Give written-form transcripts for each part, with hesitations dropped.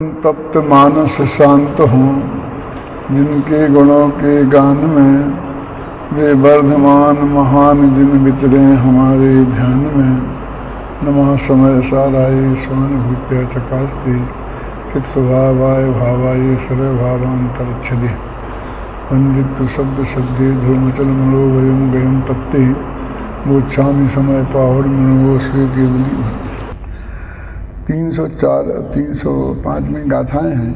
तप्त मानस शांत हों, जिनके गुणों के गान में वे वर्धमान महान जिन विचरे हमारे ध्यान में। नमः समय साराय स्वानुभूत्या चकास्ते चित स्वभावाय भावाय सर्व भावांतरच्छदे वंदित शब्द सद्ये ध्रुवचल मनो वयम गयम पत्ते गोच्छामी समय पाहुर मनो स्वे केवली भक्ति। 304 305 में गाथाएँ हैं।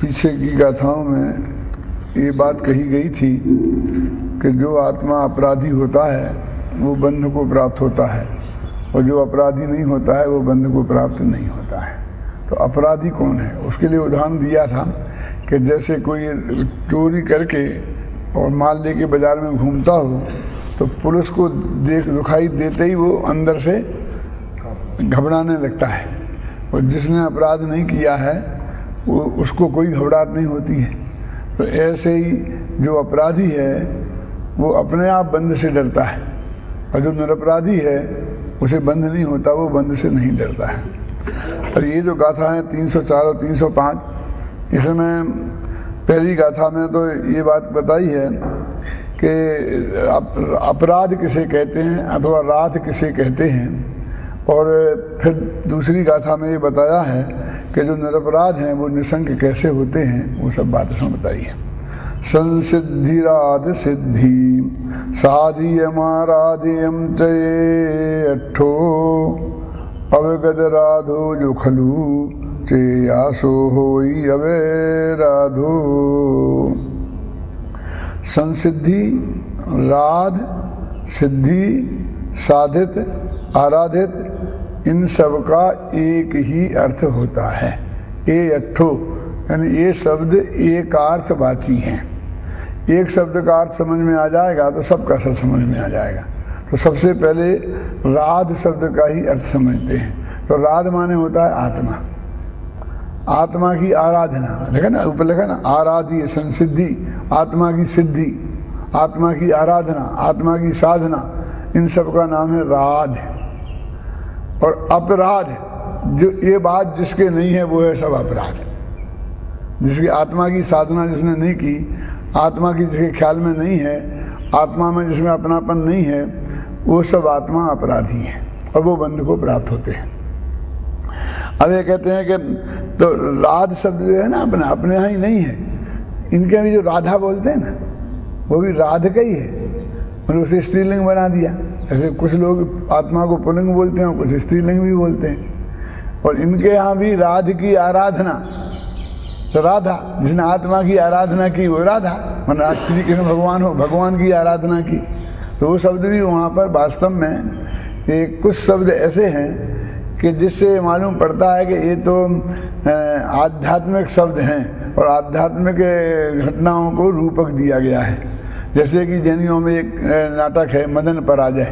पीछे की गाथाओं में ये बात कही गई थी कि जो आत्मा अपराधी होता है वो बंध को प्राप्त होता है और जो अपराधी नहीं होता है वो बंध को प्राप्त नहीं होता है। तो अपराधी कौन है, उसके लिए उदाहरण दिया था कि जैसे कोई चोरी करके और माल लेके बाज़ार में घूमता हो तो पुलिस को दिखाई देते ही वो अंदर से घबराने लगता है, और जिसने अपराध नहीं किया है वो उसको कोई घबराहट नहीं होती है। तो ऐसे ही जो अपराधी है वो अपने आप बंध से डरता है, और जो निरपराधी है उसे बंध नहीं होता, वो बंध से नहीं डरता है। और ये जो गाथा है 304 और 305, इसमें पहली गाथा में तो ये बात बताई है कि अपराध किसे कहते हैं अथवा राध किसे कहते हैं, और फिर दूसरी गाथा में ये बताया है कि जो निरपराध हैं वो निसंग कैसे होते हैं, वो सब बात इसमें बताई है। संसिद्धि राध सिद्धि साधियमाराधियम चये अट्ठो अवगत राधो जो खलु चेयासो होई अवे राधो। संसिद्धि, राध, सिद्धि, साधित, आराधित, इन सब का एक ही अर्थ होता है। ए अट्ठो यानी ये शब्द एकार्थवाची हैं। एक शब्द का अर्थ समझ में आ जाएगा तो सबका सब समझ में आ जाएगा। तो सबसे पहले राध शब्द का ही अर्थ समझते हैं। तो राध माने होता है आत्मा, आत्मा की आराधना। देखा ना ऊपर लिखा ना, आराध्य संसिद्धि, आत्मा की सिद्धि, आत्मा की आराधना, आत्मा की साधना, इन सब का नाम है राध। और अपराध, जो ये बात जिसके नहीं है वो है सब अपराध। जिसकी आत्मा की साधना जिसने नहीं की, आत्मा की जिसके ख्याल में नहीं है, आत्मा में जिसमें अपनापन नहीं है, वो सब आत्मा अपराधी है और वो बंध को प्राप्त होते हैं। अब ये कहते हैं कि तो राध शब्द जो है ना अपने यहाँ ही नहीं है। इनके भी जो राधा बोलते हैं ना वो भी राध का ही है, और उसे स्त्रीलिंग बना दिया। ऐसे कुछ लोग आत्मा को पुल्लिंग बोलते हैं और कुछ स्त्रीलिंग भी बोलते हैं। और इनके यहाँ भी राध की आराधना, तो राधा जिसने आत्मा की आराधना की वो राधा, मतलब श्री कृष्ण भगवान हो, भगवान की आराधना की। तो वो शब्द भी वहाँ पर वास्तव में ये कुछ शब्द ऐसे हैं कि जिससे मालूम पड़ता है कि ये तो आध्यात्मिक शब्द हैं और आध्यात्मिक घटनाओं को रूपक दिया गया है। जैसे कि जैनियों में एक नाटक है मदन पराजय,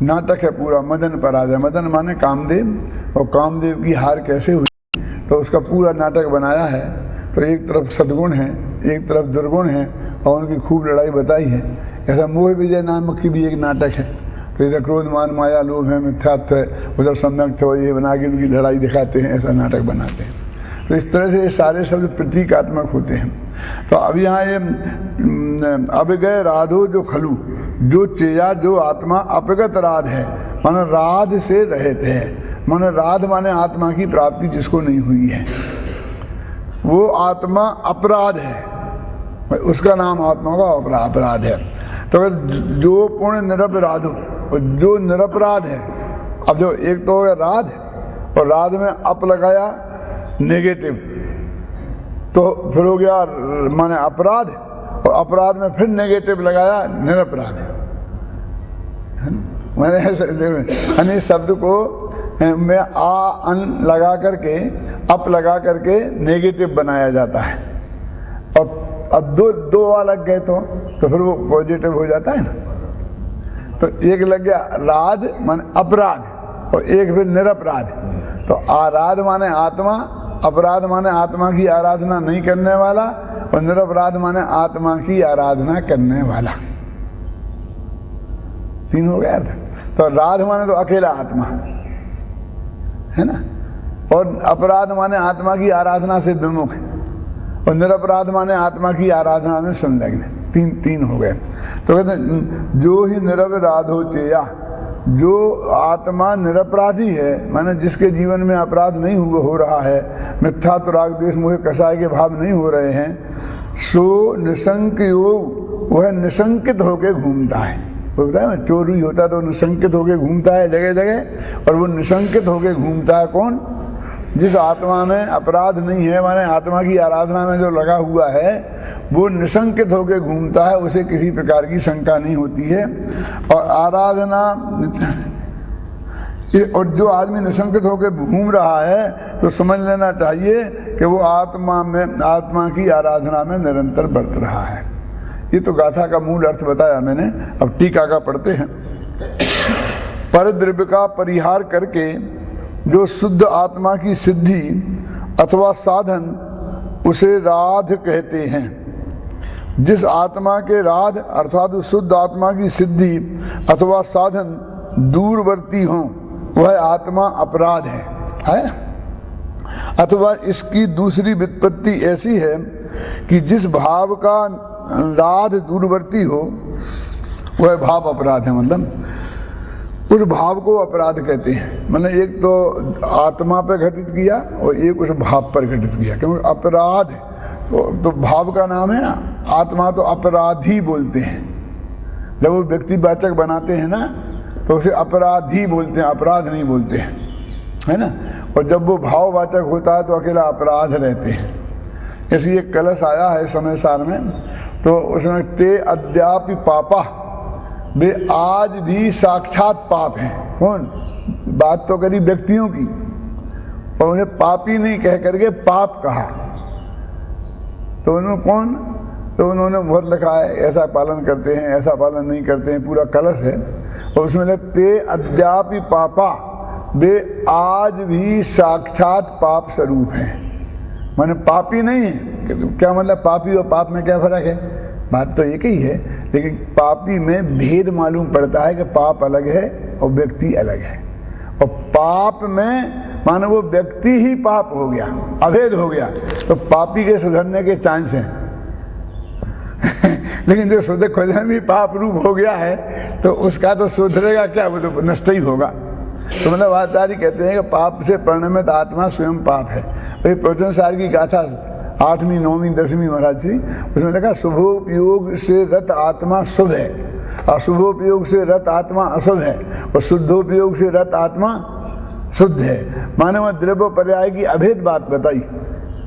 नाटक है पूरा मदन पराजय। मदन माने कामदेव, और कामदेव की हार कैसे हुई तो उसका पूरा नाटक बनाया है। तो एक तरफ सद्गुण है, एक तरफ दुर्गुण है, और उनकी खूब लड़ाई बताई है। ऐसा मोह विजय नामक की भी एक नाटक है। तो इधर क्रोध मान माया लोभ है, मिथ्यात्व है, उधर सम्यक तो ये बना के उनकी लड़ाई दिखाते हैं, ऐसा नाटक बनाते हैं। तो इस तरह से ये सारे शब्द प्रतीकात्मक होते हैं। तो अब यहाँ ये अब गए राधो जो खलु, जो चेया जो आत्मा अपगत राध है, माने राध से रहित है। माने राध माने आत्मा की प्राप्ति जिसको नहीं हुई है, वो आत्मा अपराध है, उसका नाम आत्मा का अपराध है। तो जो पूर्ण निरपराध हो, और जो निरपराध है, अब जो एक तो हो गया राध, और राध में अप लगाया नेगेटिव, तो फिर हो गया माने अपराध, और अपराध में फिर नेगेटिव लगाया निरपराध। मैंने शब्द को में आ अन लगा करके, अप लगा करके नेगेटिव बनाया जाता है। और अब दो आ लग गए तो फिर वो पॉजिटिव हो जाता है ना। तो एक लग गया राध माने अपराध, और एक फिर निरपराध। तो आराध माने आत्मा, अपराध माने आत्मा की आराधना नहीं करने वाला, और निरपराध माने आत्मा की आराधना करने वाला। तीन हो गया अर्थ। तो राध माने तो अकेला आत्मा है ना, और अपराध माने आत्मा की आराधना से विमुख, और निरपराध माने आत्मा की आराधना में संलग्न। तीन हो गए। तो कहते हैं जो ही निरपराध हो चेया, जो आत्मा निरपराधी है, माने जिसके जीवन में अपराध नहीं हो रहा है, मिथ्या राग द्वेष मोह कसाय के भाव नहीं हो रहे हैं, सो निशंक योग, वह निशंकित होकर घूमता है। वो बताया ना, चोरी होता तो निशंकित होकर घूमता है जगह जगह, और वो निशंकित होकर घूमता है कौन? जिस आत्मा में अपराध नहीं है, माने आत्मा की आराधना में जो लगा हुआ है, वो निशंकित होकर घूमता है, उसे किसी प्रकार की शंका नहीं होती है। और आराधना, और जो आदमी निशंकित होकर घूम रहा है तो समझ लेना चाहिए कि वो आत्मा की आराधना में निरंतर बरत रहा है। ये तो गाथा का मूल अर्थ बताया मैंने। अब टीका का पढ़ते हैं। परद्रव्य का परिहार करके जो शुद्ध आत्मा की सिद्धि अथवा साधन, उसे राध कहते हैं। जिस आत्मा के राध अर्थात शुद्ध आत्मा की सिद्धि अथवा साधन दूरवर्ती हो, वह आत्मा अपराध है? अथवा इसकी दूसरी व्युत्पत्ति ऐसी है कि जिस भाव का राध दूरवर्ती हो, वह भाव अपराध है। मतलब उस भाव को अपराध कहते हैं। मतलब एक तो आत्मा पर घटित किया और एक उस भाव पर घटित किया, क्योंकि अपराध तो भाव का नाम है ना। आत्मा तो अपराधी बोलते हैं, जब वो व्यक्तिवाचक बनाते हैं ना तो उसे अपराधी बोलते हैं, अपराध नहीं बोलते हैं, है ना। और जब वो भाववाचक होता है तो अकेला अपराध रहते हैं। ऐसी एक कलश आया है समय सार में, तो उसमें ते अद्यापि पापा, वे आज भी साक्षात पाप हैं। कौन? बात तो करी व्यक्तियों की, और उन्हें पापी नहीं कह करके पाप कहा। तो उन्होंने कौन? तो उन्होंने बहुत लिखा है, ऐसा पालन करते हैं, ऐसा पालन नहीं करते हैं, पूरा कलश है। और उसमें ते अद्यापि पापा, वे आज भी साक्षात पाप स्वरूप हैं। माने पापी नहीं है। क्या मतलब पापी और पाप में क्या फर्क है? बात तो एक ही है, लेकिन पापी में भेद मालूम पड़ता है कि पाप अलग है और व्यक्ति अलग है। और पाप में मानो वो व्यक्ति ही पाप हो गया, अभेद हो गया, तो पापी के सुधरने के चांस हैं। लेकिन जो शुद्ध खुद में भी पाप रूप हो गया है, तो उसका तो सुधरेगा क्या? वो तो नष्ट ही होगा। तो मतलब आचार्य कहते हैं कि पाप से परिणमित आत्मा स्वयं पाप है। वही प्रवचन सार की गाथा 8वीं 9वीं 10वीं महाराज जी, उसमें लिखा शुभोपयोग से रत आत्मा शुभ है, अशुभोपयोग से रत आत्मा अशुभ है, और शुद्धोपयोग से रत आत्मा शुद्ध है। माने वह द्रव्य पर्याय की अभेद बात बताई।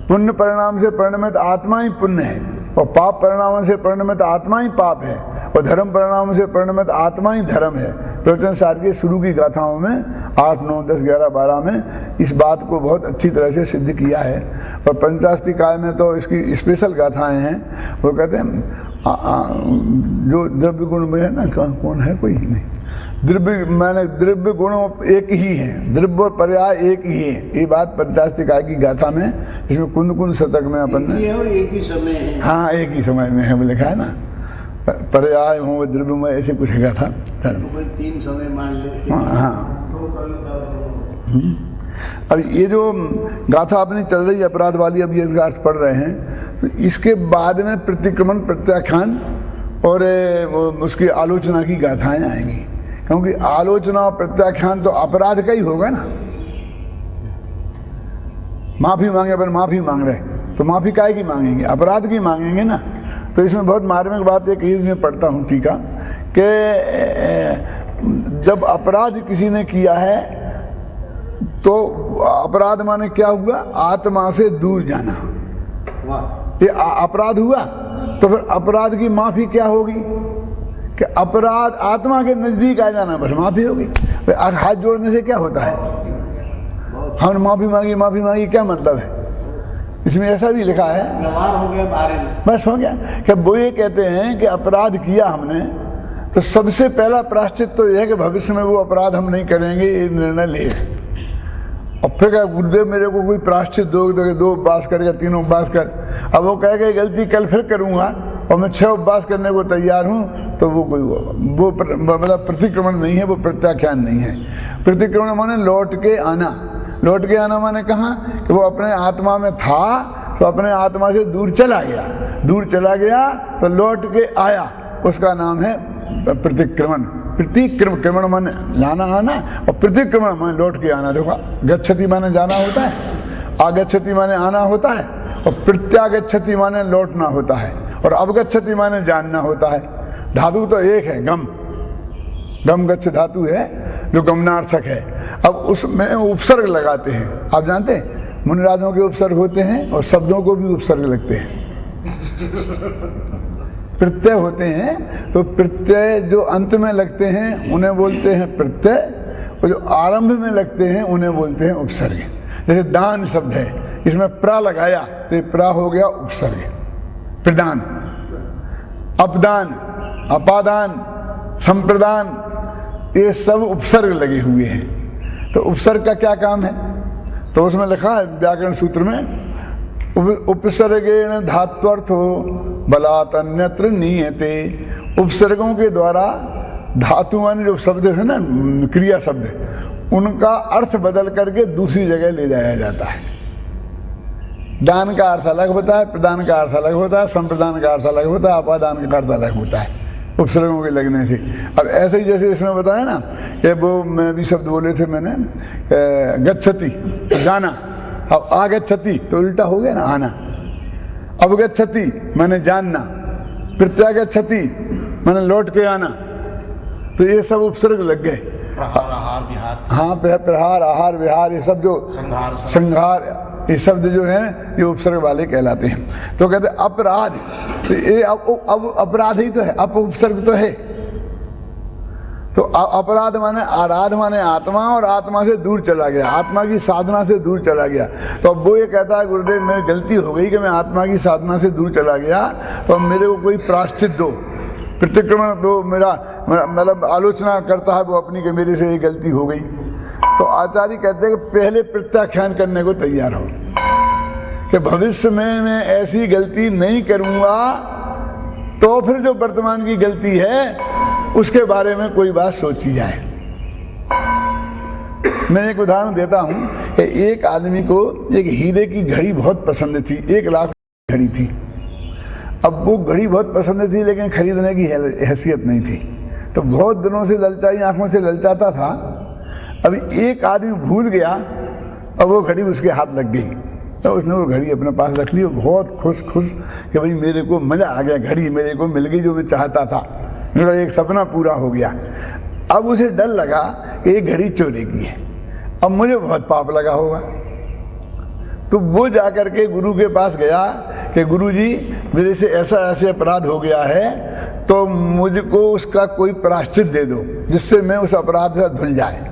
पुण्य परिणाम से परिणमित आत्मा ही पुण्य है, और पाप परिणाम से परिणमित आत्मा ही पाप है, और धर्म परिणाम से परिणमित आत्मा ही धर्म है। प्रवचन सार के शुरू की गाथाओं में 8, 9, 10, 11, 12 में इस बात को बहुत अच्छी तरह से सिद्ध किया है। और पंचास्तिकाय में तो इसकी स्पेशल गाथाएं हैं। वो कहते हैं जो द्रव्य गुण में है ना, कौन है? कोई नहीं। द्रव्य गुण एक ही है, द्रव्य और पर्याय एक ही है। ये बात पंचास्तिकाय की गाथा में, इसमें कुंद शतक में अपन ने, और एक ही समय है। हाँ, एक ही समय में है, वो लिखा है ना, पर्याय हो द्रव्य में, ऐसे कुछ है गाथा। तो 3 समय मान ले। हाँ। अब ये जो गाथा अपनी चल रही है अपराध वाली, अब ये अर्थ पढ़ रहे हैं, तो इसके बाद में प्रतिक्रमण, प्रत्याख्यान और उसकी आलोचना की गाथाएं आएंगी। क्योंकि आलोचना और प्रत्याख्यान तो अपराध का ही होगा ना। माफी मांगे पर माफी मांग रहे, तो माफी काहे की मांगेंगे? अपराध की मांगेंगे ना। तो इसमें बहुत मार्मिक बात एक ही मैं पढ़ता हूँ टीका, कि जब अपराध किसी ने किया है तो अपराध माने क्या हुआ? आत्मा से दूर जाना। ये अपराध हुआ, तो फिर अपराध की माफी क्या होगी? कि अपराध आत्मा के नजदीक आ जाना, बस माफी होगी। हाथ जोड़ने से क्या होता है? हमने माफी मांगी, क्या मतलब है? इसमें ऐसा भी लिखा है, व्यवहार हो गया बारे में, बस हो गया। कि वो ये कहते हैं कि अपराध किया हमने, तो सबसे पहला प्रायश्चित तो यह है कि भविष्य में वो अपराध हम नहीं करेंगे, ये निर्णय ले। और फिर क्या गुरुदेव मेरे को कोई प्रायश्चित दोगे? 2 उपवास कर या 3 उपवास कर। अब वो कहेगा गलती कल फिर करूँगा और मैं 6 उपवास करने को तैयार हूँ, तो वो कोई मतलब प्रतिक्रमण नहीं है, वो प्रत्याख्यान नहीं है। प्रतिक्रमण माने लौट के आना। लौट के आना माने कहाँ कि वो अपने आत्मा में था तो अपने आत्मा से दूर चला गया तो लौट के आया, उसका नाम है प्रतिक्रमण। प्रतिक्रमण माने जाना आना, और प्रतिक्रमण माने लौट के आना। देखो, गच्छति माने जाना होता है, आगच्छति माने आना होता है, और प्रत्यागच्छति माने लौटना होता है, और अवगच्छति माने जानना होता है। धातु तो एक है, गम गच्छ धातु है जो गमनार्थक है। अब उसमें उपसर्ग लगाते हैं। आप जानते हैं मुनिराजों के उपसर्ग होते हैं और शब्दों को भी उपसर्ग लगते हैं। प्रत्यय होते हैं तो प्रत्यय जो अंत में लगते हैं उन्हें बोलते हैं प्रत्यय, और जो आरंभ में लगते हैं उन्हें बोलते हैं उपसर्ग। जैसे दान शब्द है, इसमें प्रा लगाया तो ये प्रा हो गया उपसर्ग, प्रदान। अपदान, अपादान, संप्रदान, ये सब उपसर्ग लगे हुए हैं। तो उपसर्ग का क्या काम है? तो उसमें लिखा है व्याकरण सूत्र में, उपसर्गेण धात्वर्थो बलात् अन्यत्र नीयते। उपसर्गों के द्वारा धातु माने जो शब्द है ना, क्रिया शब्द, उनका अर्थ बदल करके दूसरी जगह ले जाया जाता है। दान का अर्थ अलग होता है, प्रदान का अर्थ अलग होता है, संप्रदान का अर्थ अलग होता है, अपादान का अर्थ अलग होता है उपसर्गों के लगने से। अब ऐसे ही जैसे इसमें बताया ना कि वो मैं भी शब्द बोले थे मैंने, गच्छति जाना, अब आगच्छति तो उल्टा हो गया ना आना, अवगच्छति मैंने जानना, प्रत्यागच्छति मैंने लौट के आना, तो ये सब उपसर्ग लग गए। प्रहार, आहार, विहार। हाँ, प्रहार, आहार, विहार, ये सब जो संहार, ये शब्द जो है ये उपसर्ग वाले कहलाते हैं। तो कहते अपराध, तो ये अब अपराध ही तो है, अप उपसर्ग तो है। तो अपराध माने आराध माने आत्मा, और आत्मा से दूर चला गया, आत्मा की साधना से दूर चला गया। तो अब वो ये कहता है गुरुदेव मेरी गलती हो गई कि मैं आत्मा की साधना से दूर चला गया, तो अब मेरे को कोई प्रायश्चित दो, प्रतिक्रमण दो। मेरा मतलब आलोचना करता है वो अपनी कि मेरे से ये गलती हो गई। तो आचार्य कहते हैं कि पहले प्रत्याख्यान करने को तैयार हो कि भविष्य में मैं ऐसी गलती नहीं करूँगा, तो फिर जो वर्तमान की गलती है उसके बारे में कोई बात सोची जाए। मैं एक उदाहरण देता हूं कि एक आदमी को एक हीरे की घड़ी बहुत पसंद थी, 1 लाख घड़ी थी। अब वो घड़ी बहुत पसंद थी लेकिन खरीदने की हैसियत नहीं थी, तो बहुत दिनों से ललचाई आंखों से ललचाता था। अभी एक आदमी भूल गया और वो घड़ी उसके हाथ लग गई, तो उसने वो घड़ी अपने पास रख ली, बहुत खुश कि भाई मेरे को मज़ा आ गया, घड़ी मेरे को मिल गई जो मैं चाहता था, मेरा एक सपना पूरा हो गया। अब उसे डर लगा कि ये घड़ी चोरी की है, अब मुझे बहुत पाप लगा होगा। तो वो जाकर के गुरु के पास गया कि गुरु जी मेरे से ऐसा ऐसे अपराध हो गया है, तो मुझको उसका कोई प्रायश्चित दे दो जिससे मैं उस अपराध से धुल जाए।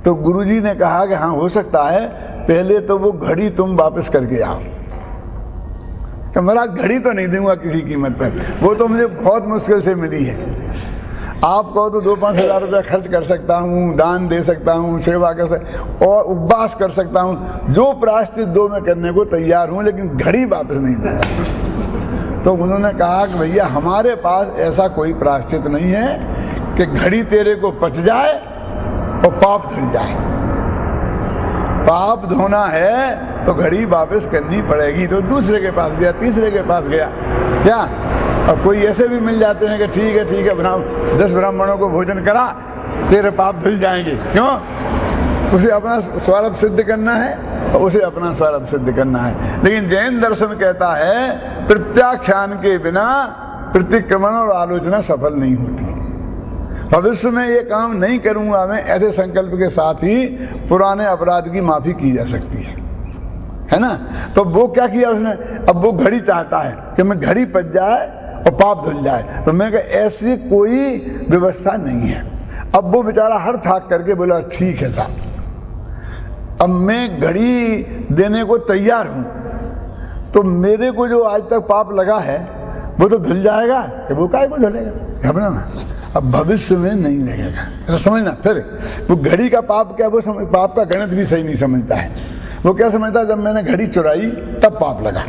तो गुरु जी ने कहा कि हाँ हो सकता है, पहले तो वो घड़ी तुम वापस करके आओ। कि महाराज घड़ी तो नहीं दूंगा किसी कीमत पर, वो तो मुझे बहुत मुश्किल से मिली है। आप कहो तो 2-5 हज़ार रुपया खर्च कर सकता हूँ, दान दे सकता हूँ, सेवा कर सकता और उपवास कर सकता हूँ, जो प्रायश्चित दो मैं करने को तैयार हूँ, लेकिन घड़ी वापस नहीं दूंगा। तो उन्होंने कहा कि भैया हमारे पास ऐसा कोई प्रायश्चित नहीं है कि घड़ी तेरे को पच जाए और पाप धुल जाए। पाप धोना है तो घड़ी वापस करनी पड़ेगी। तो दूसरे के पास गया, तीसरे के पास गया, क्या अब कोई ऐसे भी मिल जाते हैं कि ठीक है 10 ब्राह्मणों को भोजन करा, तेरे पाप धुल जाएंगे। क्यों? उसे अपना स्वार्थ सिद्ध करना है और उसे अपना स्वार्थ सिद्ध करना है। लेकिन जैन दर्शन कहता है प्रत्याख्यान के बिना प्रतिक्रमण और आलोचना सफल नहीं होती। भविष्य में ये काम नहीं करूंगा मैं, ऐसे संकल्प के साथ ही पुराने अपराध की माफी की जा सकती है ना। तो वो क्या किया उसने, अब वो घड़ी चाहता है कि मैं घड़ी पच जाए और पाप धुल जाए। तो मैं कहा ऐसी कोई व्यवस्था नहीं है। अब वो बेचारा हर थाक करके बोला ठीक है साहब, अब मैं घड़ी देने को तैयार हूं, तो मेरे को जो आज तक पाप लगा है वो तो धुल जाएगा, वो काय को धुलेगा, घबराना। अब भविष्य में नहीं लगेगा, समझना। फिर वो घड़ी का पाप क्या, वो पाप का गणित भी सही नहीं समझता है। वो क्या समझता है, जब मैंने घड़ी चुराई तब पाप लगा,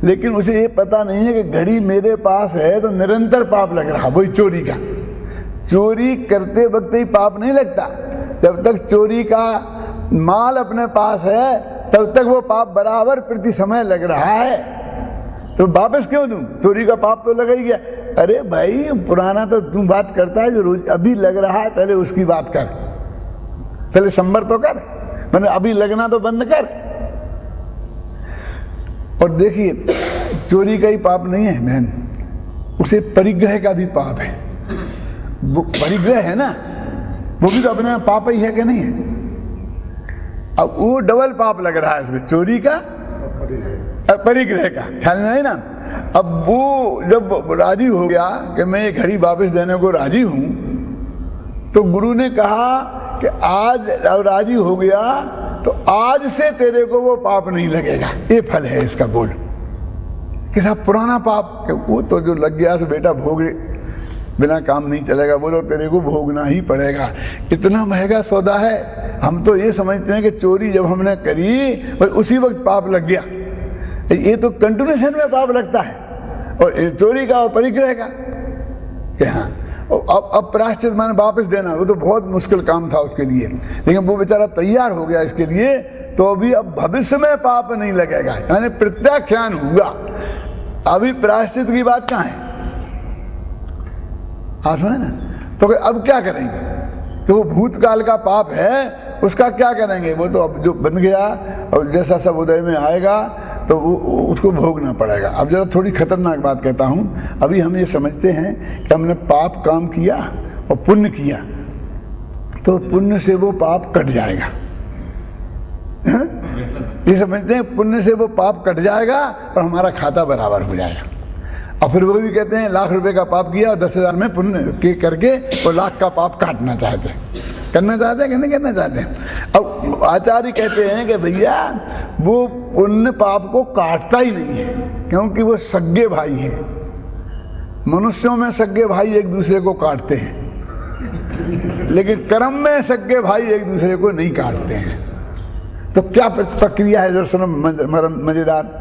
लेकिन उसे ये पता नहीं है कि घड़ी मेरे पास है तो निरंतर पाप लग रहा। वही चोरी का, चोरी करते वक्त ही पाप नहीं लगता, जब तक चोरी का माल अपने पास है तब तक वो पाप बराबर प्रति समय लग रहा है, तो वापस क्यों दूं? चोरी का पाप तो लगा ही गया। अरे भाई पुराना तो तू बात करता है, जो रोज अभी लग रहा है पहले उसकी बात कर, पहले संबर तो कर, मैंने अभी लगना तो बंद कर। और देखिए चोरी का ही पाप नहीं है बहन, उसे परिग्रह का भी पाप है। वो परिग्रह है ना, वो भी तो अपने पाप ही है कि नहीं है? अब वो डबल पाप लग रहा है इसमें, चोरी का और परिग्रह का, ख्याल में है ना। अब वो जब राजी हो गया कि मैं ये घड़ी वापस देने को राजी हूं, तो गुरु ने कहा कि आज अब राजी हो गया तो आज से तेरे को वो पाप नहीं लगेगा, ये फल है इसका। बोल कि साहब पुराना पाप, कि वो तो जो लग गया तो बेटा भोग, बिना काम नहीं चलेगा, बोलो तेरे को भोगना ही पड़ेगा। इतना महंगा सौदा है। हम तो ये समझते हैं कि चोरी जब हमने करी बस उसी वक्त पाप लग गया, ये तो कंटिन्यूशन में पाप लगता है, और चोरी का और परिग्रह का कि हाँ। अब प्रायश्चित माने वापस देना, वो तो बहुत मुश्किल काम था उसके लिए, लेकिन वो बेचारा तैयार हो गया इसके लिए, तो अभी अब भविष्य में पाप नहीं लगेगा, यानी प्रत्याख्यान हुआ। अभी प्रायश्चित की बात कहाँ है, आप सुने ना। तो अब क्या करेंगे कि वो भूतकाल का पाप है, उसका क्या करेंगे? वो तो अब जो बन गया और जैसा सब उदय में आएगा तो वो उसको भोगना पड़ेगा। अब जरा थोड़ी खतरनाक बात कहता हूँ। अभी हम ये समझते हैं कि हमने पाप काम किया और पुण्य किया तो पुण्य से वो पाप कट जाएगा। ये समझते हैं पुण्य से वो पाप कट जाएगा और हमारा खाता बराबर हो जाएगा। और फिर वो भी कहते हैं लाख रुपए का पाप किया और 10,000 में पुण्य के करके वो लाख का पाप काटना चाहते हैं। करना चाहते हैं कि नहीं करना चाहते हैं? अब आचार्य कहते हैं कि भैया वो पुण्य पाप को काटता ही नहीं है, क्योंकि वो सगे भाई है। मनुष्यों में सगे भाई एक दूसरे को काटते हैं, लेकिन कर्म में सगे भाई एक दूसरे को नहीं काटते हैं। तो क्या प्रक्रिया है दर्शन मजेदार।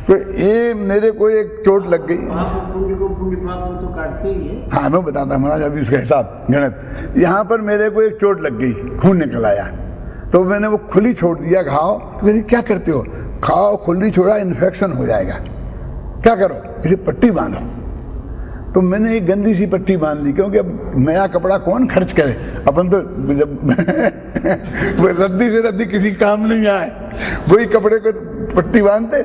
ये मेरे को एक चोट लग गई, पुण्य को तो काटते ही है। हाँ मैं बताता महाराज अभी इसका हिसाब गणित। यहाँ पर मेरे को एक चोट लग गई, खून निकल आया, तो मैंने वो खुली छोड़ दिया घाव। तो कहते क्या करते हो? खाओ खुली छोड़ा इन्फेक्शन हो जाएगा, क्या करो इसे पट्टी बांधो। तो मैंने एक गंदी सी पट्टी बांध ली, क्योंकि अब नया कपड़ा कौन खर्च करे, अपन तो जब रद्दी से रद्दी किसी काम नहीं आए, वही कपड़े को पट्टी बांधते,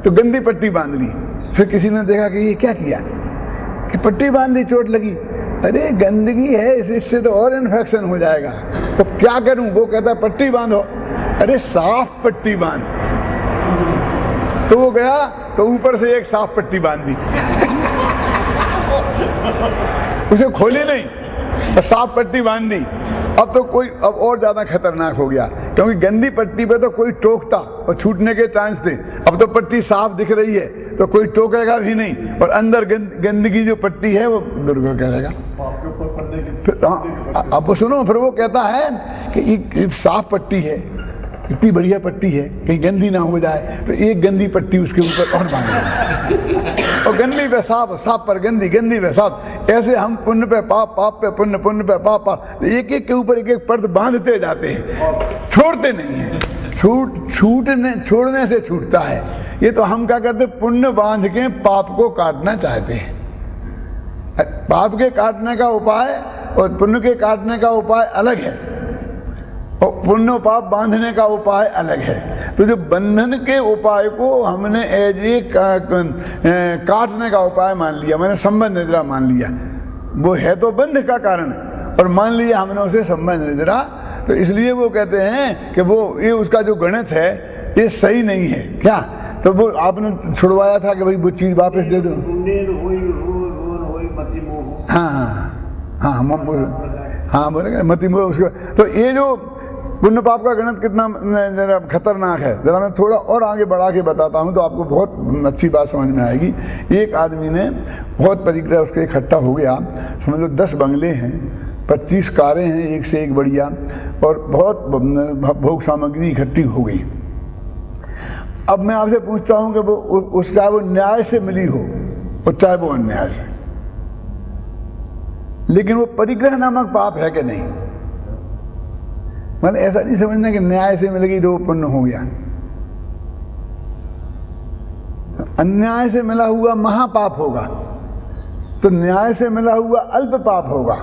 तो गंदी पट्टी बांध ली। फिर किसी ने देखा कि ये क्या किया कि पट्टी बांध ली, चोट लगी। अरे गंदगी है इससे तो और इन्फेक्शन हो जाएगा, तो क्या करूं? वो कहता है पट्टी बांधो। अरे साफ पट्टी बांध। तो वो गया तो ऊपर से एक साफ पट्टी बांध दी, उसे खोली नहीं तो साफ पट्टी बांध दी। अब तो कोई अब और ज्यादा खतरनाक हो गया, क्योंकि गंदी पट्टी पे तो कोई टोकता और छूटने के चांस थे। अब तो पट्टी साफ दिख रही है तो कोई टोकेगा भी नहीं, और अंदर गंदगी जो पट्टी है वो दुर्गा करेगा। अब सुनो, फिर वो कहता है कि ये साफ पट्टी है, इतनी बढ़िया पट्टी है, कहीं गंदी ना हो जाए, तो एक गंदी पट्टी उसके ऊपर और बांध, और गंदी पे साफ, साफ पर गंदी, गंदी पे साफ। ऐसे हम पुण्य पे पाप, पाप पे पुण्य, पुण्य पे पाप, पाप, एक एक के ऊपर एक एक परत बांधते जाते हैं, छोड़ते नहीं है। छोड़ने से छूटता है। ये तो हम क्या करते, पुण्य बांध के पाप को काटना चाहते हैं। पाप के काटने का उपाय और पुण्य के काटने का उपाय अलग है, और पुण्य पाप बांधने का उपाय अलग है। तो जो बंधन के उपाय को हमने एज ए काटने का उपाय मान लिया, मैंने संबंध निद्रा मान लिया, वो है तो बंध का कारण, और मान लिया हमने उसे संबंध निद्रा। तो इसलिए वो कहते हैं कि वो ये उसका जो गणित है ये सही नहीं है। क्या? तो वो आपने छुड़वाया था कि भाई वो चीज वापस दे दो। हाँ हाँ हाँ हाँ बोलेगा मति मोह उसको। तो ये जो पुण्य पाप का गणित कितना खतरनाक है, जरा मैं थोड़ा और आगे बढ़ा के बताता हूँ तो आपको बहुत अच्छी बात समझ में आएगी। एक आदमी ने बहुत परिग्रह उसके इकट्ठा हो गया, समझ लो 10 बंगले हैं, 25 कारें हैं, एक से एक बढ़िया, और बहुत भोग सामग्री इकट्ठी हो गई। अब मैं आपसे पूछता हूँ कि वो चाहे वो न्याय से मिली हो और चाहे वो अन्याय से, लेकिन वो परिग्रह नामक पाप है कि नहीं? मतलब ऐसा नहीं समझना कि न्याय से मिलेगी तो वो पुण्य हो गया। अन्याय से मिला हुआ महापाप होगा, तो न्याय से मिला हुआ अल्प पाप होगा।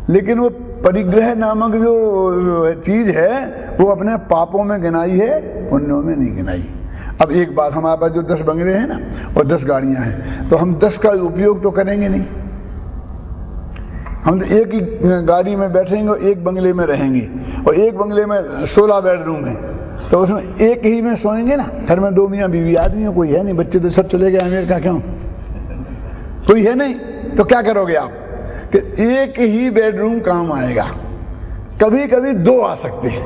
लेकिन वो परिग्रह नामक जो चीज है वो अपने पापों में गिनाई है, पुण्यों में नहीं गिनाई। अब एक बात, हमारे पास जो 10 बंगले हैं ना और 10 गाड़ियां हैं, तो हम 10 का उपयोग तो करेंगे नहीं। हम तो एक ही गाड़ी में बैठेंगे और एक बंगले में रहेंगे, और एक बंगले में 16 बेडरूम है, तो उसमें एक ही में सोएंगे ना। घर में 2 मियाँ बीवी आदमी है, कोई है नहीं, बच्चे तो सब चले गए अमेरिका, क्यों कोई है नहीं, तो क्या करोगे आप कि एक ही बेडरूम काम आएगा। कभी कभी 2 आ सकते हैं,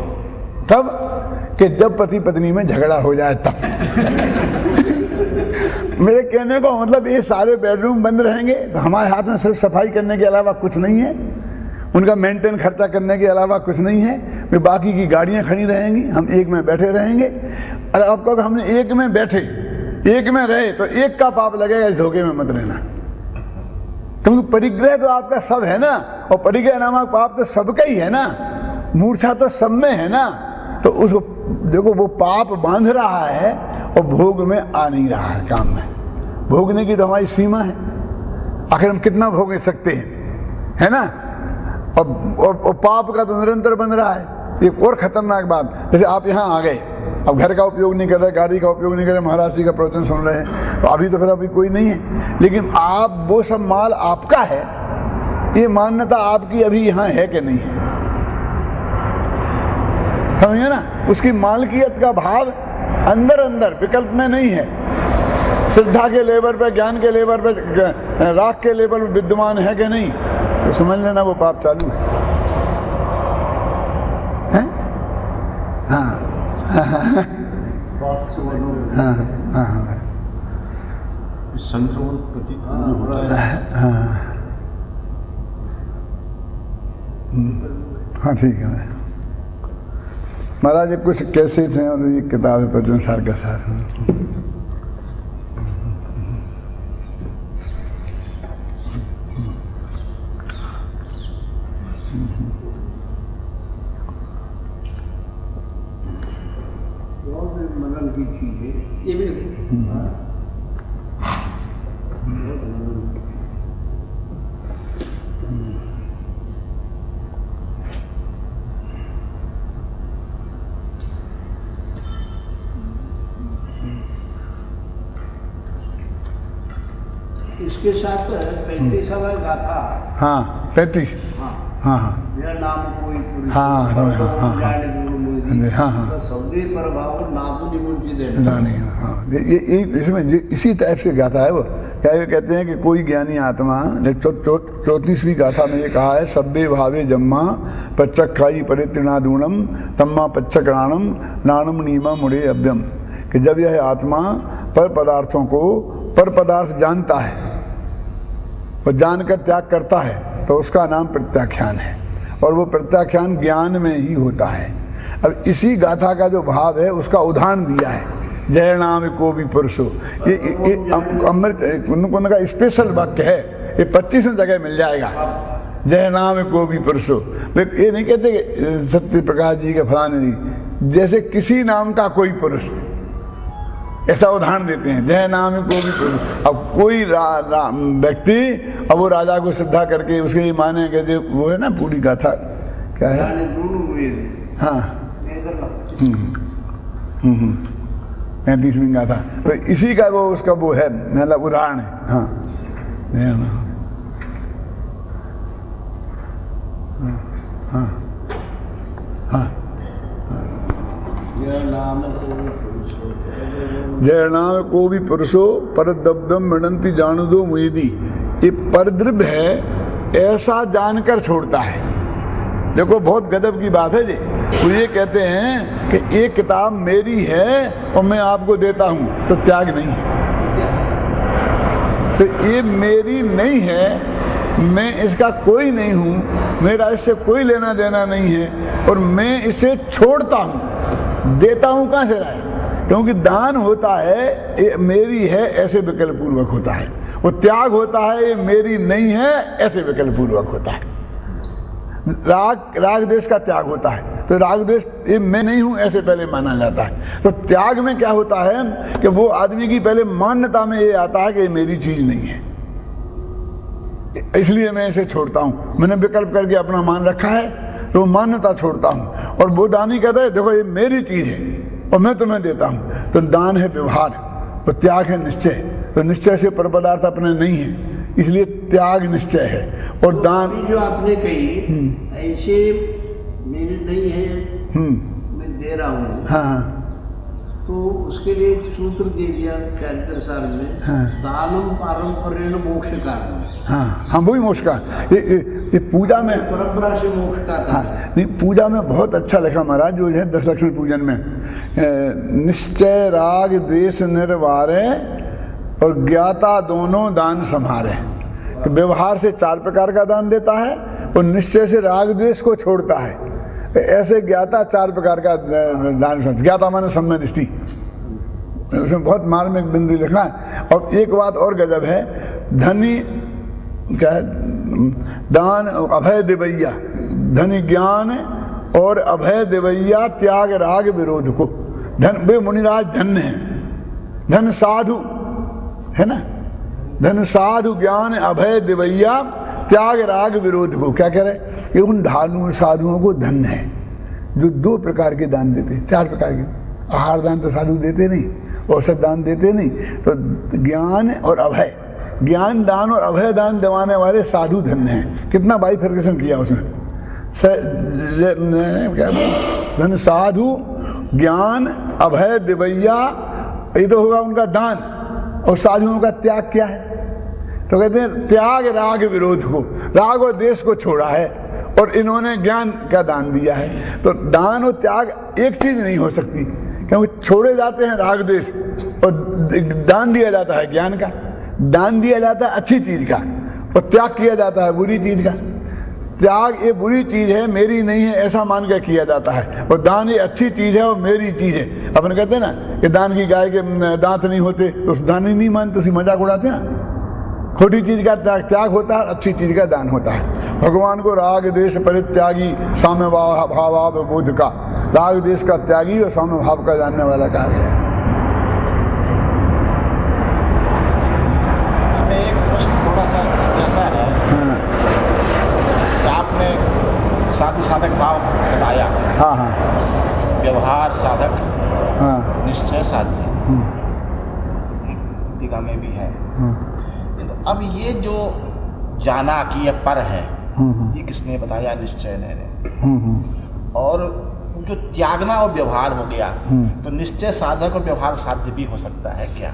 तब कि जब पति पत्नी में झगड़ा हो जाए तब। मेरे कहने को मतलब ये सारे बेडरूम बंद रहेंगे तो हमारे हाथ में सिर्फ सफाई करने के अलावा कुछ नहीं है, उनका मेंटेन खर्चा करने के अलावा कुछ नहीं है। फिर बाकी की गाड़ियां खड़ी रहेंगी, हम एक में बैठे रहेंगे। अगर आप कहो हमने एक में बैठे, एक में रहे, तो एक का पाप लगेगा, इस धोखे में मत रहना। क्योंकि परिग्रह तो आपका सब है ना, और परिग्रह नामक पाप तो सबका ही है ना, मूर्छा तो सब में है ना। तो उसको देखो, वो पाप बांध रहा है और भोग में आ नहीं रहा है, काम में भोगने की तो हमारी सीमा है। आखिर हम कितना भोग सकते हैं, है ना। और पाप का तो निरंतर बन रहा है। एक और खतरनाक बात, जैसे आप यहाँ आ गए, अब घर का उपयोग नहीं कर रहे, गाड़ी का उपयोग नहीं कर रहे, महाराज जी का प्रवचन सुन रहे हैं, तो अभी तो फिर अभी कोई नहीं है, लेकिन आप वो सब माल आपका है, ये मान्यता आपकी अभी यहाँ है कि नहीं है, समझिए ना। उसकी मालकियत का भाव अंदर अंदर विकल्प में नहीं है। श्रद्धा के लेवल पे, ज्ञान के लेवल पे, राग के लेवल पे विद्यमान है कि नहीं, तो समझ लेना वो पाप चालू है। हैं? हाँ संक्रमण प्रतिकूल हो रहा है। हाँ ठीक है महाराज, ये कुछ कैसे थे और ये किताब है प्रवचन सार का सार। मनन की चीज है ये भी। इसके साथ 35वां गाथा। हाँ 35। हाँ हाँ मेरा नाम कोई पुरुष। हाँ हाँ सौदे प्रभाव नापुनी मुझे नहीं। हाँ ये इसमें इसी टाइप से गाथा है वो। क्या ये कहते हैं कि कोई ज्ञानी आत्मा, 34वीं गाथा में ये कहा है, सब्बे भावे जम्मा पच्चक्खाई परित्रिणादूणम तम्मा पच्चक्राणम नाणम नीमा मुड़े अभ्यम, कि जब यह आत्मा पर पदार्थों को पर पदार्थ जानता है और जानकर त्याग करता है तो उसका नाम प्रत्याख्यान है, और वो प्रत्याख्यान ज्ञान में ही होता है। अब इसी गाथा का जो भाव है उसका उदाहरण दिया है, जय नाम को भी पुरुषो। ये अमृत उन्होंने का स्पेशल वाक्य है, ये 25 जगह मिल जाएगा, जय नाम को भी पुरुषो। ये नहीं कहते कि सत्य प्रकाश जी के फलाने जी, जैसे किसी नाम का कोई पुरुष, ऐसा उदाहरण देते हैं, जय नाम को भी पुरुष। अब कोई व्यक्ति, अब वो राजा को श्रद्धा करके उसके लिए माने कि जो वो है ना पूरी गाथा क्या है। हाँ 35वीं गाथा, तो इसी का वो उसका वो है, मतलब उदाहरण है। हाँ हाँ हाँ जय नाम को भी पुरुषो पर दब्दम मृणंती जान दो मुईदी। ये परद्रव्य है, ऐसा जानकर छोड़ता है। देखो बहुत गजब की बात है जी। वो ये कहते हैं कि ये किताब मेरी है और मैं आपको देता हूँ, तो त्याग नहीं है। तो ये मेरी नहीं है, मैं इसका कोई नहीं हूँ, मेरा इससे कोई लेना देना नहीं है, और मैं इसे छोड़ता हूँ। देता हूँ कहाँ से रहा है? क्योंकि दान होता है ये मेरी है ऐसे विकल्प पूर्वक होता है, वो त्याग होता है ये मेरी नहीं है ऐसे विकल्प पूर्वक होता है। राग देश का त्याग होता है। तो राग देश ये मैं नहीं हूं ऐसे पहले माना जाता है। तो त्याग में क्या होता है कि वो आदमी की पहले मान्यता में ये आता है कि ये मेरी चीज नहीं है, इसलिए मैं इसे छोड़ता हूं। मैंने विकल्प करके अपना मान रखा है तो मान्यता छोड़ता हूं। और वो दानी कहता है देखो ये मेरी चीज है और मैं तुम्हें देता हूं। तो दान है व्यवहार, तो त्याग है निश्चय। तो निश्चय से पर पदार्थ अपने नहीं है, इसलिए त्याग निश्चय है। और तो दान अभी जो आपने कही ऐसे मेरी नहीं है, मैं दे रहा हूँ, हाँ तो उसके लिए एक सूत्र दे दिया चैरित्र सार में, हाँ। दानम पारंपरेण मोक्ष कारण। हाँ वही मोक्ष का ये पूजा में परंपरा से मोक्ष का हाँ कारण। नहीं, पूजा में बहुत अच्छा लिखा महाराज जो है 10 लक्ष्मी पूजन में निश्चय राग देश निर्वारे और ज्ञाता दोनों दान संहारे। तो व्यवहार से 4 प्रकार का दान देता है और निश्चय से राग देश को छोड़ता है। ऐसे ज्ञाता 4 प्रकार का दान। ज्ञाता माने सम्य दृष्टि, उसमें बहुत मार्मिक बिंदु लिखना है। और एक बात और गजब है, धनी क्या है, दान अभय देवैया, धनी ज्ञान और अभय देवैया त्याग राग विरोध को। धन वे मुनिराज धन्य हैं, धन साधु है ना, धन साधु ज्ञान अभय देवैया त्याग राग विरोध को। क्या कह रहे, ये उन धानु साधुओं को धन्य है जो 2 प्रकार के दान देते हैं, 4 प्रकार के। आहार दान तो साधु देते नहीं, औषध दान देते नहीं, तो ज्ञान और अभय, ज्ञान दान और अभय दान दिवाने वाले साधु धन्य हैं। कितना बाइफर्केशन किया उसमें, क्या धन साधु ज्ञान अभय दिवैया, ये तो होगा उनका दान। और साधुओं का त्याग क्या है, तो कहते हैं त्याग राग विरोध को, राग और देश को छोड़ा है और इन्होंने ज्ञान का दान दिया है। तो दान और त्याग एक चीज नहीं हो सकती, क्योंकि छोड़े जाते हैं राग देश और दान दिया जाता है ज्ञान का। दान दिया जाता है अच्छी चीज का और त्याग किया जाता है बुरी चीज का। त्याग ये बुरी चीज है, मेरी नहीं है, ऐसा मान कर किया जाता है। और दान ये अच्छी चीज है और मेरी चीज है। अपन कहते हैं ना कि दान की गाय के दांत नहीं होते, तो उस दान ही नहीं मानते, उसी मजाक उड़ाते हैं ना। खोटी चीज का त्याग होता है, अच्छी चीज का दान होता है। भगवान को राग देश परित्यागी साम्य भाव बोध का, राग देश का त्यागी और साम्य भाव का जानने वाला कहा गया है। इसमें एक प्रश्न थोड़ा सा ऐसा है कि आपने साध्य साधक भाव बताया, हाँ व्यवहार साधक, हाँ निश्चय साध्य, टीका में भी है। तो अब ये जो जाना कि ये पर है, ये किसने बताया, निश्चय ने। और जो त्यागना और व्यवहार हो गया, तो निश्चय साधक और व्यवहार साध्य भी हो सकता है क्या?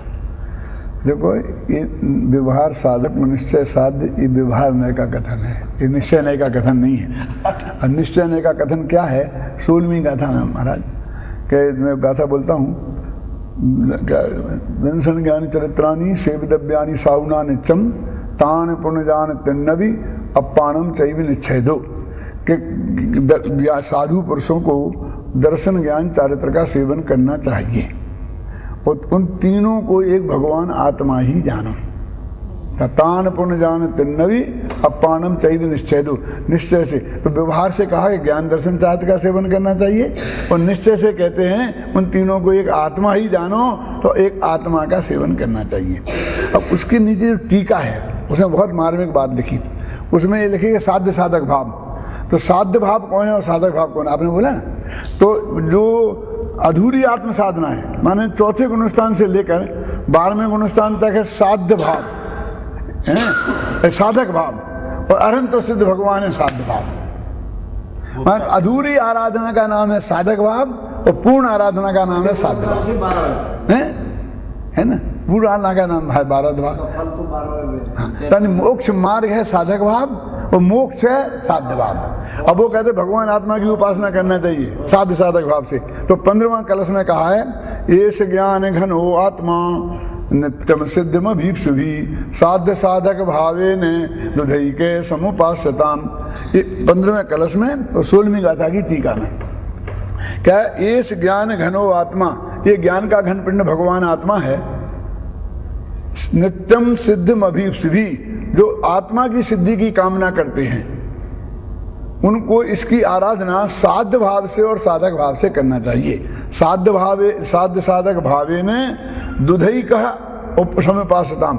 देखो ये व्यवहार साधक में निश्चय साध्य, ये व्यवहार नय का कथन है, ये निश्चय नय का कथन नहीं है। और निश्चय नय का कथन क्या है, 16वीं गाथा में महाराज के मैं गाथा बोलता हूँ, दंसन ज्ञान चरित्राणी सेविदव्यानी साउना नित्यम तान पुण्यजान तिन्नवी अपानम चैव निच्छेदो। के साधु पुरुषों को दर्शन ज्ञान चारित्र का सेवन करना चाहिए और उन तीनों को एक भगवान आत्मा ही जानो। तान पुण्यजान तिन्नवी अपानम चैव निच्छेदो, निश्चय से। तो व्यवहार से कहा कि ज्ञान दर्शन चारित्र का सेवन करना चाहिए, और निश्चय से कहते हैं उन तीनों को एक आत्मा ही जानो, तो एक आत्मा का सेवन करना चाहिए। अब उसके नीचे जो टीका है उसमें बहुत मार्मिक बात लिखी, उसमें ये लिखी कि साध्य साधक भाव। तो साध्य भाव कौन है और साधक भाव कौन है, आपने बोला ना। तो जो अधूरी आत्म साधना है, माने 4थे गुणस्थान से लेकर 12वें गुणस्थान तक है साध्य भाव, है साधक भाव, और अरहंत तो सिद्ध भगवान है साध्य भाव। माने अधूरी आराधना का नाम है साधक भाव और पूर्ण आराधना का नाम है साध्य भाव, है ना। पूर्ण आराधना का नाम है 12 भाव। फल तो 12 यानी मोक्ष मार्ग है साधक भाव और मोक्ष है साध्य भाव। अब वो कहते भगवान आत्मा की उपासना करना चाहिए साध्य साधक भाव से। तो 15वां कलश में कहा है, एस ज्ञान घन हो आत्मा नित्यम सिद्धम भीप्सुभी साध्य साधक भावे ने दुधई के समुपास्यताम। ये 15वें कलश में और 16वीं गाथा की टीका में क्या, एस ज्ञान घनो आत्मा, ये ज्ञान का घन पिंड भगवान आत्मा है। नित्यम सिद्धम अभीप्सुभी, जो आत्मा की सिद्धि की कामना करते हैं, उनको इसकी आराधना साध्य भाव से और साधक भाव से करना चाहिए। साध्य भावे साध्य साधक भावे ने दुधई कहा उपसमुपासताम,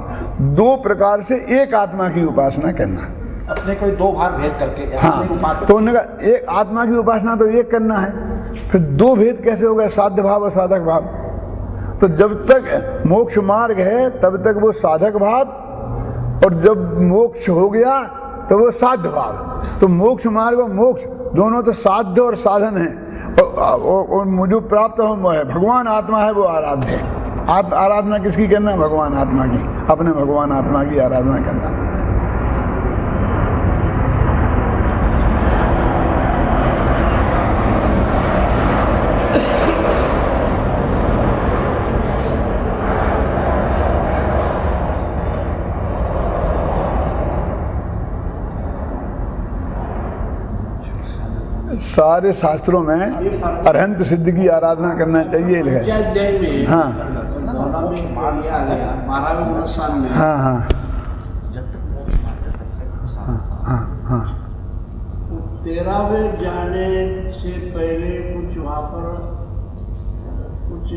2 प्रकार से एक आत्मा की उपासना करना। अपने कोई 2 भाग भेद करके हाँ, तो उन्होंने कहा एक आत्मा की उपासना तो एक करना है, फिर 2 भेद कैसे हो गए, साध्य भाव और साधक भाव। तो जब तक मोक्ष मार्ग है तब तक वो साधक भाव, और जब मोक्ष हो गया तो वो साध्य भाव। तो मोक्ष मार्ग और मोक्ष दोनों तो साध्य और साधन है, और मुझे प्राप्त हो है भगवान आत्मा है, वो आराध्य है। आप आराधना किसकी करना, भगवान आत्मा की, अपने भगवान आत्मा की आराधना करना। सारे शास्त्रों में अरहंत सिद्ध की आराधना करना चाहिए है। अध्याय में हाँ 12वें अनुष्ठान में हाँ हाँ हाँ हाँ 13वें जाने से पहले कुछ वहाँ पर कुछ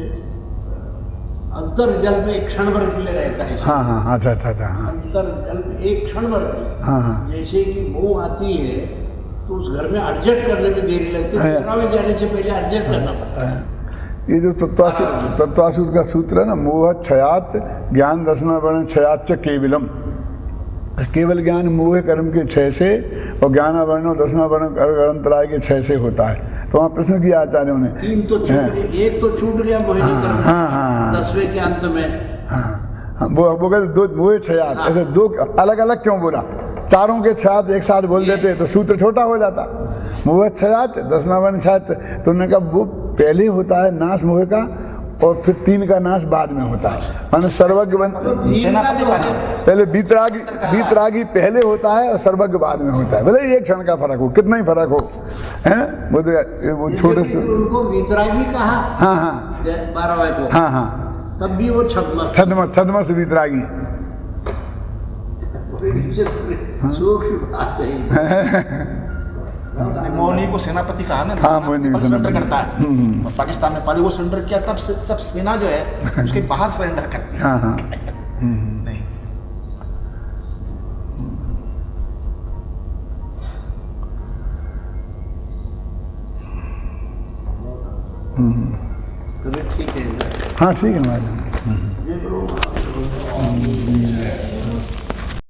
अंतर जल में एक क्षण भर के लिए रहता है। हाँ हाँ अच्छा अच्छा अच्छा हाँ अंतर जल में एक क्षण भर के लिए। हाँ हाँ जैसे कि मोह आती है तो उस घर में एडजस्ट करने में देरी लगती है, 13वें जाने से पहले एडजस्ट करना पड़ता है। ये जो तत्वासूत्र का सूत्र है ना, मोह क्षयात ज्ञान दर्शन वर्ण क्षयात च केवलम, केवल ज्ञान मोह कर्म के 6 से और ज्ञान वर्ण और दर्शन वर्ण अंतराय के 6 से होता है। तो वहाँ प्रश्न किया आचार्यों ने, 3 तो छूट गए, एक तो छूट गया मोहिनी कर्म, हाँ हाँ 10वें के अंत में। हाँ वो कहते 2 मोह क्षयात, ऐसे 2 अलग अलग क्यों बोला, चारों के छात एक साथ बोल देते तो सूत्र छोटा हो जाता। मोह छात दशनावन छात, तो उन्होंने कहा वो पहले होता है नाश मोह का, और फिर 3 का नाश बाद में होता है। माने सर्वज्ञ पहले बीतरागी पहले होता है और सर्वज्ञ बाद में होता है। भले 1 क्षण का फर्क हो, कितना ही फर्क हो, हैं वो छोटे से उनको बीतरागी कहा। हाँ हाँ 12वें को, हाँ हाँ तब भी वो छद्मस बीतरागी। सूक्ष्म बात है। मौनी को सेनापति कहा ना, हाँ, मौनी को सरेंडर सेनापति करता है। और पाकिस्तान में पहले वो सरेंडर किया, तब सेना जो है उसके बाहर सरेंडर करती है। हाँ हाँ नहीं ठीक है। हाँ ठीक है मैडम।